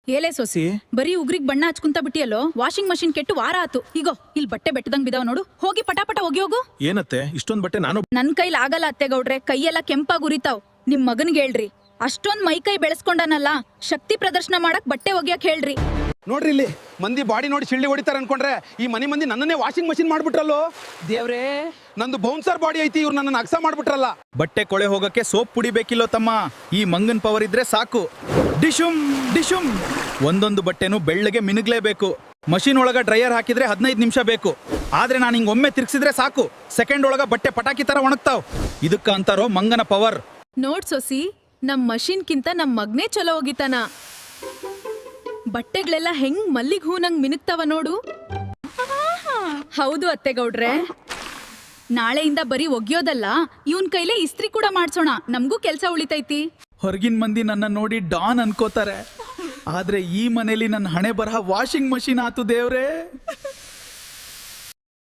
ಏಲೇ ಸೊಸಿ ಬರೀ ಉಗ್ರಿಗ್ ಬಣ್ಣ ಹಚ್ಕೊಂತ ಬಿಟ್ಟಿಯಲ್ಲೋ. ವಾಷಿಂಗ್ ಮಷಿನ್ ಕೆಟ್ಟು ವಾರ ಆತು. ಈಗೋ ಇಲ್ಲಿ ಬಟ್ಟೆ ಬೆಟ್ಟದಂಗ್ ಬಿದಾವ್ ನೋಡು. ಹೋಗಿ ಪಟಾಪಟ ಹೋಗಿ ಹೋಗು. ಏನತ್ತೆ ಇಷ್ಟೊಂದ್ ಬಟ್ಟೆ ನಾನು ನನ್ ಕೈಲಿ ಆಗಲ್ಲ ಅತ್ತೆ ಗೌಡ್ರೆ, ಕೈಯೆಲ್ಲ ಕೆಂಪಾಗ್ ಉರಿತಾವ್. ನಿಮ್ ಮಗನ್ಗೆ ಹೇಳ್ರಿ, ಅಷ್ಟೊಂದ್ ಮೈ ಕೈ ಬೆಳೆಸ್ಕೊಂಡನಲ್ಲ, ಶಕ್ತಿ ಪ್ರದರ್ಶನ ಮಾಡಕ್ ಬಟ್ಟೆ ಒಗ್ಯಾಕ್ ಹೇಳ್ರಿ. ನೋಡ್ರಿ ಇಲ್ಲಿ ಮಂದಿ ಬಾಡಿ ನೋಡಿ ಶಿಳ್ಳಿ ಹೊಡಿತಾರೆ ಅನ್ಕೊಂಡ್ರೆ ಈ ಮಂದಿ ನನ್ನನ್ನೇ ವಾಷಿಂಗ್ ಮಷಿನ್ ಮಾಡ್ಬಿಟ್ರಲ್ಲೋ. ದೇವ್ರೇ, ನಂದು ಬೌನ್ಸರ್ ಬಾಡಿ ಐತಿ, ಇವ್ರು ನನ್ನ ಅಕ್ಸ ಮಾಡ್ಬಿಟ್ರಲ್ಲ. ಬಟ್ಟೆ ಕೊಳೆ ಹೋಗಕ್ಕೆ ಸೋಪ್ ಪುಡಿಬೇಕಿಲ್ಲೋ ತಮ್ಮ, ಈ ಮಂಗನ್ ಪವರ್ ಇದ್ರೆ ಸಾಕು. ಡಿಶುಮ್ ಡಿಶುಮ್. ಒಂದೊಂದು ಬಟ್ಟೆನೂ ಬೆಳ್ಳಗೆ ಮಿನುಗ್ಲೇಬೇಕು. ಮಷಿನ್ ಒಳಗ ಡ್ರೈಯರ್ ಹಾಕಿದ್ರೆ 15 ನಿಮಿಷ ಬೇಕು. ಆದ್ರೆ ನಾನು ಹಿಂಗ್ ಒಮ್ಮೆ ತಿರ್ಗಿಸಿದ್ರೆ ಸಾಕು, ಸೆಕೆಂಡ್ ಒಳಗ ಬಟ್ಟೆ ಪಟಾಕಿ ತರ ಒಣಗ್ತಾವ್. ಇದಕ್ಕ ಅಂತಾರೋ ಮಂಗನ ಪವರ್. ನೋಡ್ ಸೊಸಿ, ನಮ್ ಮಷಿನ್ ಕಿಂತ ನಮ್ ಮಗ್ನೇ ಚಲೋ ಹೋಗಿತಾನ. ಬಟ್ಟೆಗಳೆಲ್ಲ ಹೆಂಗ್ ಮಲ್ಲಿಗ್ ಹೂನಂಗ್ ಮಿನುಗ್ತಾವ ನೋಡು. ಹೌದು ಅತ್ತೆ ಗೌಡ್ರೆ, ನಾಳೆಯಿಂದ ಬರೀ ಒಗ್ಯೋದಲ್ಲ, ಇವನ್ ಕೈಲೇ ಇಸ್ತ್ರಿ ಕೂಡ ಮಾಡ್ಸೋಣ. ನಮ್ಗೂ ಕೆಲ್ಸ ಉಳಿತೈತಿ. ಹೊರಗಿನ ಮಂದಿ ನನ್ನ ನೋಡಿ ಡಾನ್ ಅನ್ಕೋತಾರೆ, ಆದ್ರೆ ಈ ಮನೇಲಿ ನನ್ನ ಹಣೆ ಬರಹ ವಾಷಿಂಗ್ ಮಷಿನ್ ಆತು ದೇವ್ರೇ.